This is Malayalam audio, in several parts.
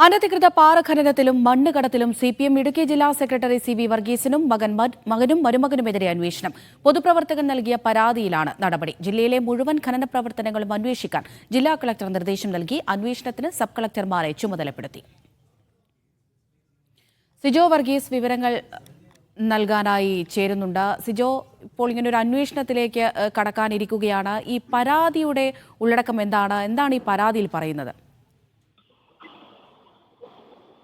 അനധികൃത പാറ ഖനനത്തിലും മണ്ണ് കടത്തിലും സിപിഎം ഇടുക്കി ജില്ലാ സെക്രട്ടറി സി വി വർഗീസിനും മകനും മരുമകനുമെതിരെ അന്വേഷണം. പൊതുപ്രവർത്തകൻ നൽകിയ പരാതിയിലാണ് നടപടി. ജില്ലയിലെ മുഴുവൻ ഖനന പ്രവർത്തനങ്ങളും അന്വേഷിക്കാൻ ജില്ലാ കളക്ടർ നിർദ്ദേശം നൽകി. അന്വേഷണത്തിന് സബ് കളക്ടർമാരെ ചുമതലപ്പെടുത്തി. സിജോ വർഗീസ് വിവരങ്ങൾ നൽകാനായി ചേരുന്നുണ്ട്. സിജോ, ഇപ്പോൾ ഇങ്ങനൊരു അന്വേഷണത്തിലേക്ക് കടക്കാനിരിക്കുകയാണ്. ഈ പരാതിയുടെ ഉള്ളടക്കം എന്താണ് ഈ പരാതിയിൽ പറയുന്നത്?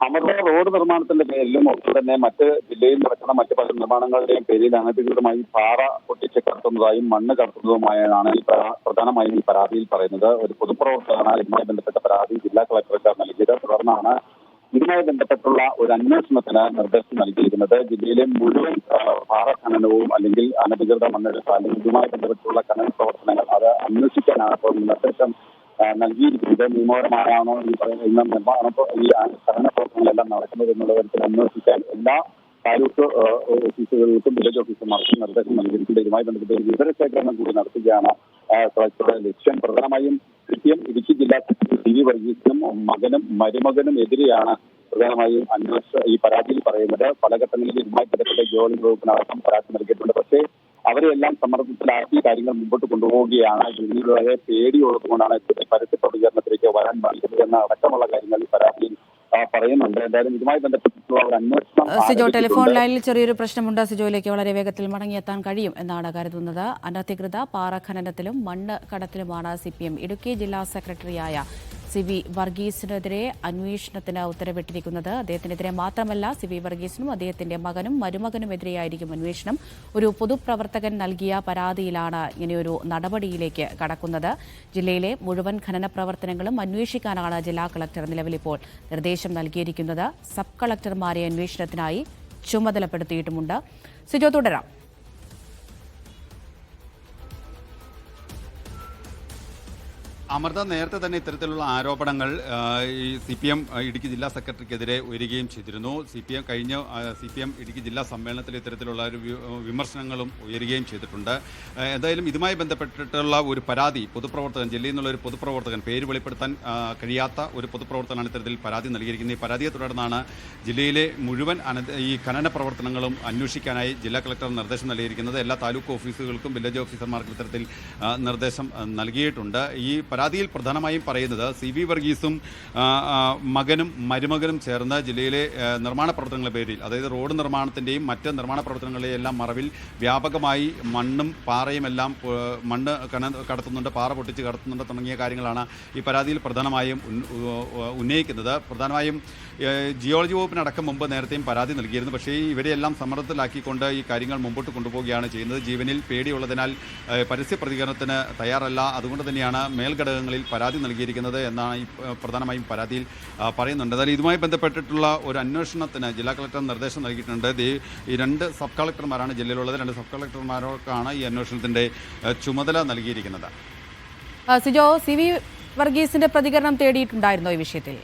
അമൃത റോഡ് നിർമ്മാണത്തിന്റെ പേരിലും ഒപ്പം തന്നെ മറ്റ് ജില്ലയിൽ നടക്കുന്ന മറ്റ് പല നിർമ്മാണങ്ങളുടെയും പേരിൽ അനധികൃതമായി പാറ പൊട്ടിച്ച് കടത്തുന്നതായും മണ്ണ് കടത്തുന്നതുമായാണ് പ്രധാനമായും ഈ പരാതിയിൽ പറയുന്നത്. ഒരു പൊതുപ്രവർത്തകനാണ് ഇതുമായി ബന്ധപ്പെട്ട പരാതി ജില്ലാ കളക്ടർക്ക് നൽകിയത്. തുടർന്നാണ് ഇതുമായി ബന്ധപ്പെട്ടുള്ള ഒരു അന്വേഷണത്തിന് നിർദ്ദേശം നൽകിയിരിക്കുന്നത്. ജില്ലയിലെ മുഴുവൻ പാറ ഖനനവും അല്ലെങ്കിൽ അനധികൃത മണ്ണെടുപ്പ് അല്ലെങ്കിൽ ഇതുമായി ബന്ധപ്പെട്ടുള്ള ഖനന പ്രവർത്തനങ്ങൾ അത് അന്വേഷിക്കാനാണ് ഇപ്പോൾ നിർദ്ദേശം നൽകിയിരിക്കുന്നത്. നിയമപരമായാണോ ഈ പറയുന്ന ഈ ഖനന പ്രവർത്തനങ്ങളെല്ലാം നടക്കുന്നത് എന്നുള്ള തരത്തിൽ അന്വേഷിക്കാൻ എല്ലാ താലൂക്ക് ഓഫീസുകൾക്കും വില്ലേജ് ഓഫീസർമാർക്കും നിർദ്ദേശം നൽകിയിരിക്കുന്നത്. ഇതുമായി ബന്ധപ്പെട്ട് വിവരശേഖരണം കൂടി നടത്തുകയാണ് കളക്ടറുടെ ലക്ഷ്യം. പ്രധാനമായും സിപിഎം ഇടുക്കി ജില്ലാ സെക്രട്ടറി സി വി വർഗീസിനും മകനും മരുമകനും എതിരെയാണ് പ്രധാനമായും ഈ പരാതിയിൽ പറയുന്നത്. പല ഘട്ടങ്ങളിൽ ഇതുമായി ബന്ധപ്പെട്ട ജോലി വകുപ്പിനടക്കം പരാതി നൽകിയിട്ടുണ്ട്. പക്ഷേ അവരെല്ലാം സമ്മർദ്ദത്തിലാക്കി കാര്യങ്ങൾ മുമ്പോട്ട് കൊണ്ടുപോവുകയാണ്. ജോലിയുടെ പേടി ഉള്ളതുകൊണ്ടാണ് പരസ്യ പ്രതികരണത്തിലേക്ക് വരാൻ പാടിയത് എന്ന അടക്കമുള്ള കാര്യങ്ങൾ ഈ പരാതിയിൽ പറയുന്നുണ്ട്. എന്തായാലും ഇതുമായി ബന്ധപ്പെട്ടിട്ടുള്ള ഒരു അന്വേഷണം. സിജോ, ടെലിഫോൺ ലൈനിൽ ചെറിയൊരു പ്രശ്നമുണ്ട്. സിജോയിലേക്ക് വളരെ വേഗത്തിൽ മടങ്ങിയെത്താൻ കഴിയും എന്നാണ് കരുതുന്നത്. അനധികൃത പാറ ഖനനത്തിലും മണ്ണ് കടത്തിലുമാണ് സിപിഎം ഇടുക്കി ജില്ലാ സെക്രട്ടറിയായ സി വി വർഗീസിനെതിരെ അന്വേഷണത്തിന് ഉത്തരവിട്ടിരിക്കുന്നത്. അദ്ദേഹത്തിനെതിരെ മാത്രമല്ല, സി വി വർഗീസിനും അദ്ദേഹത്തിന്റെ മകനും മരുമകനുമെതിരെയായിരിക്കും അന്വേഷണം. ഒരു പൊതുപ്രവർത്തകൻ നൽകിയ പരാതിയിലാണ് ഇങ്ങനെയൊരു നടപടിയിലേക്ക് കടക്കുന്നത്. ജില്ലയിലെ മുഴുവൻ ഖനന പ്രവർത്തനങ്ങളും അന്വേഷിക്കാനാണ് ജില്ലാ കളക്ടർ നിലവിലിപ്പോൾ നിർദ്ദേശം നൽകിയിരിക്കുന്നത്. സബ് കളക്ടർമാരെ അന്വേഷണത്തിനായി ചുമതലപ്പെടുത്തിയിട്ടുമുണ്ട്. സിജോ, തുടരാം. അമൃത, നേരത്തെ തന്നെ ഇത്തരത്തിലുള്ള ആരോപണങ്ങൾ ഈ സിപിഎം ഇടുക്കി ജില്ലാ സെക്രട്ടറിക്കെതിരെ ഉയരുകയും ചെയ്തിരുന്നു. സിപിഎം ഇടുക്കി ജില്ലാ സമ്മേളനത്തിൽ ഇത്തരത്തിലുള്ള ഒരു വിമർശനങ്ങളും ഉയരുകയും ചെയ്തിട്ടുണ്ട്. എന്തായാലും ഇതുമായി ബന്ധപ്പെട്ടിട്ടുള്ള ഒരു പരാതി പൊതുപ്രവർത്തകൻ, ജില്ലയിൽ നിന്നുള്ള ഒരു പൊതുപ്രവർത്തകൻ, പേര് വെളിപ്പെടുത്താൻ കഴിയാത്ത ഒരു പൊതുപ്രവർത്തകനാണ് ഇത്തരത്തിൽ പരാതി നൽകിയിരിക്കുന്നത്. ഈ പരാതിയെ തുടർന്നാണ് ജില്ലയിലെ മുഴുവൻ ഈ ഖനന പ്രവർത്തനങ്ങളും അന്വേഷിക്കാനായി ജില്ലാ കളക്ടർ നിർദ്ദേശം നൽകിയിരിക്കുന്നത്. എല്ലാ താലൂക്ക് ഓഫീസുകൾക്കും വില്ലേജ് ഓഫീസർമാർക്കും ഇത്തരത്തിൽ നിർദ്ദേശം നൽകിയിട്ടുണ്ട്. ഈ പരാതിയിൽ പ്രധാനമായും പറയുന്നത് സി വി വർഗീസും മകനും മരുമകനും ചേർന്ന് ജില്ലയിലെ നിർമ്മാണ പ്രവർത്തനങ്ങളുടെ പേരിൽ, അതായത് റോഡ് നിർമ്മാണത്തിൻ്റെയും മറ്റ് നിർമ്മാണ പ്രവർത്തനങ്ങളുടെയും എല്ലാം മറവിൽ വ്യാപകമായി മണ്ണും പാറയും എല്ലാം മണ്ണ് കടത്തുന്നുണ്ട്, പാറ പൊട്ടിച്ച് കടത്തുന്നുണ്ട് തുടങ്ങിയ കാര്യങ്ങളാണ് ഈ പരാതിയിൽ പ്രധാനമായും ഉന്നയിക്കുന്നത്. പ്രധാനമായും ജിയോളജി വകുപ്പിനടക്കം മുമ്പ് നേരത്തെയും പരാതി നൽകിയിരുന്നു. പക്ഷേ ഇവരെയെല്ലാം സമ്മർദ്ദത്തിലാക്കിക്കൊണ്ട് ഈ കാര്യങ്ങൾ മുമ്പോട്ട് കൊണ്ടുപോവുകയാണ് ചെയ്യുന്നത്. ജീവനിൽ പേടിയുള്ളതിനാൽ പരസ്യ പ്രതികരണത്തിന് തയ്യാറല്ല. അതുകൊണ്ട് തന്നെയാണ് മേൽഘടകങ്ങളിൽ പരാതി നൽകിയിരിക്കുന്നത് എന്നാണ് ഈ പ്രധാനമായും പരാതിയിൽ പറയുന്നുണ്ട്. അതായത് ഇതുമായി ബന്ധപ്പെട്ടിട്ടുള്ള ഒരു അന്വേഷണത്തിന് ജില്ലാ കളക്ടർ നിർദ്ദേശം നൽകിയിട്ടുണ്ട്. ഈ രണ്ട് സബ് കളക്ടർമാരാണ് ജില്ലയിലുള്ളത്. രണ്ട് സബ് കളക്ടർമാർക്കാണ് ഈ അന്വേഷണത്തിന്റെ ചുമതല നൽകിയിരിക്കുന്നത്. സിജോ, സി വി വർഗീസിന്റെ പ്രതികരണം തേടിയിട്ടുണ്ടായിരുന്നോ ഈ വിഷയത്തിൽ?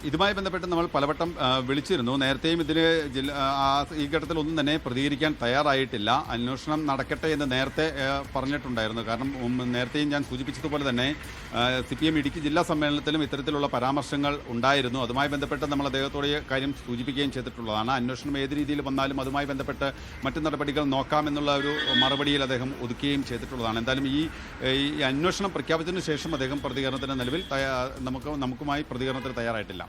ഇതുമായി ബന്ധപ്പെട്ട് നമ്മൾ പലവട്ടം വിളിച്ചിരുന്നു. നേരത്തെയും ഇതിന് ഈ ഘട്ടത്തിൽ ഒന്നും തന്നെ പ്രതികരിക്കാൻ തയ്യാറായിട്ടില്ല. അന്വേഷണം നടക്കട്ടെ എന്ന് നേരത്തെ പറഞ്ഞിട്ടുണ്ടായിരുന്നു. കാരണം നേരത്തെയും ഞാൻ സൂചിപ്പിച്ചതുപോലെ തന്നെ സിപിഎം ഇടുക്കി ജില്ലാ സമ്മേളനത്തിലും ഇത്തരത്തിലുള്ള പരാമർശങ്ങൾ ഉണ്ടായിരുന്നു. അതുമായി ബന്ധപ്പെട്ട് നമ്മൾ അദ്ദേഹത്തോട് കാര്യം സൂചിപ്പിക്കുകയും ചെയ്തിട്ടുള്ളതാണ്. അന്വേഷണം ഏത് രീതിയിൽ വന്നാലും അതുമായി ബന്ധപ്പെട്ട് മറ്റു നടപടികൾ നോക്കാമെന്നുള്ള ഒരു മറുപടിയിൽ അദ്ദേഹം ഒതുക്കുകയും ചെയ്തിട്ടുള്ളതാണ്. എന്തായാലും ഈ അന്വേഷണം പ്രഖ്യാപിച്ചതിന് ശേഷം അദ്ദേഹം പ്രതികരണത്തിന് നിലവിൽ നമുക്കുമായി പ്രതികരണത്തിന് തയ്യാറായിട്ടില്ല.